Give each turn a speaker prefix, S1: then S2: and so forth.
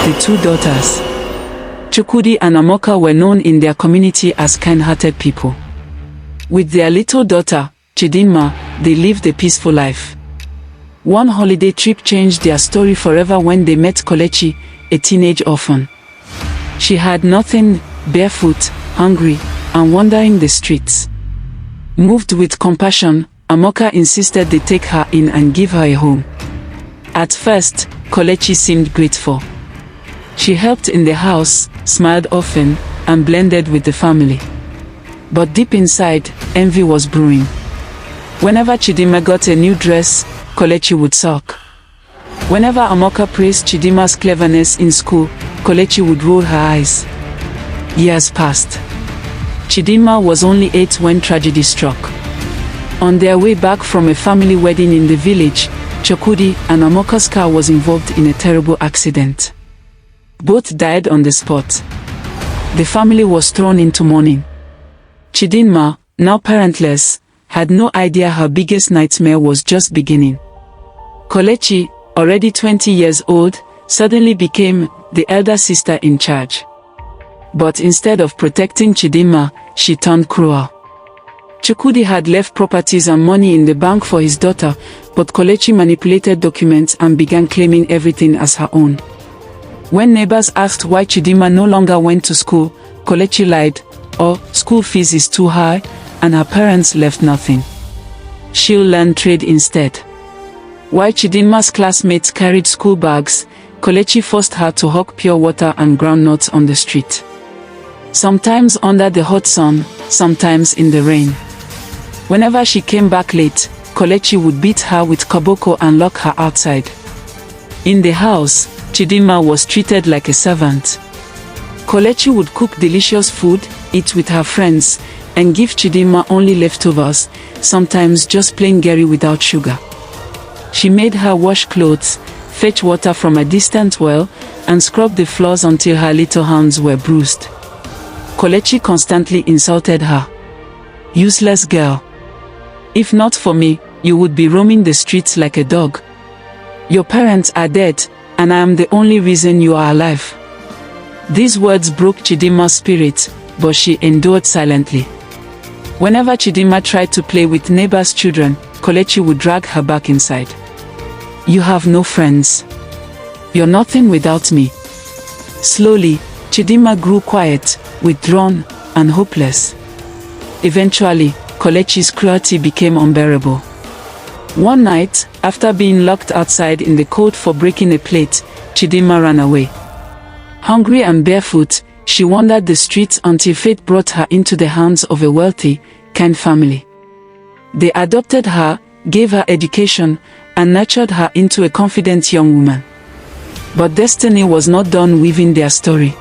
S1: the two daughters. Chukwudi and Amoka were known in their community as kind-hearted people. With their little daughter, Chidinma, they lived a peaceful life. One holiday trip changed their story forever when they met Kelechi, a teenage orphan. She had nothing, barefoot, hungry, and wandering the streets. Moved with compassion, Amoka insisted they take her in and give her a home. At first, Kelechi seemed grateful. She helped in the house, smiled often, and blended with the family. But deep inside, envy was brewing. Whenever Chidinma got a new dress, Kelechi would sulk. Whenever Amoka praised Chidinma's cleverness in school, Kelechi would roll her eyes. Years passed. Chidinma was only 8 when tragedy struck. On their way back from a family wedding in the village, Chukwudi and Amoka's car was involved in a terrible accident. Both died on the spot. The family was thrown into mourning. Chidinma, now parentless, had no idea her biggest nightmare was just beginning. Kelechi, already 20 years old, suddenly became the elder sister in charge. But instead of protecting Chidinma, she turned cruel. Chukwudi had left properties and money in the bank for his daughter, but Kelechi manipulated documents and began claiming everything as her own. When neighbors asked why Chidinma no longer went to school, Kelechi lied, school fees is too high, and her parents left nothing. She'll learn trade instead. While Chidinma's classmates carried school bags, Kelechi forced her to hawk pure water and groundnuts on the street. Sometimes under the hot sun, sometimes in the rain. Whenever she came back late, Kelechi would beat her with koboko and lock her outside. In the house, Chidinma was treated like a servant. Kelechi would cook delicious food, eat with her friends, and give Chidinma only leftovers, sometimes just plain gari without sugar. She made her wash clothes, fetch water from a distant well, and scrub the floors until her little hands were bruised. Kelechi constantly insulted her. Useless girl. If not for me, you would be roaming the streets like a dog. Your parents are dead, and I am the only reason you are alive. These words broke Chidinma's spirit, but she endured silently. Whenever Chidinma tried to play with neighbors' children, Kelechi would drag her back inside. You have no friends. You're nothing without me. Slowly, Chidinma grew quiet, withdrawn, and hopeless. Eventually, Kelechi's cruelty became unbearable. One night, after being locked outside in the cold for breaking a plate, Chidinma ran away. Hungry and barefoot, she wandered the streets until fate brought her into the hands of a wealthy, kind family. They adopted her, gave her education, and nurtured her into a confident young woman. But destiny was not done weaving their story.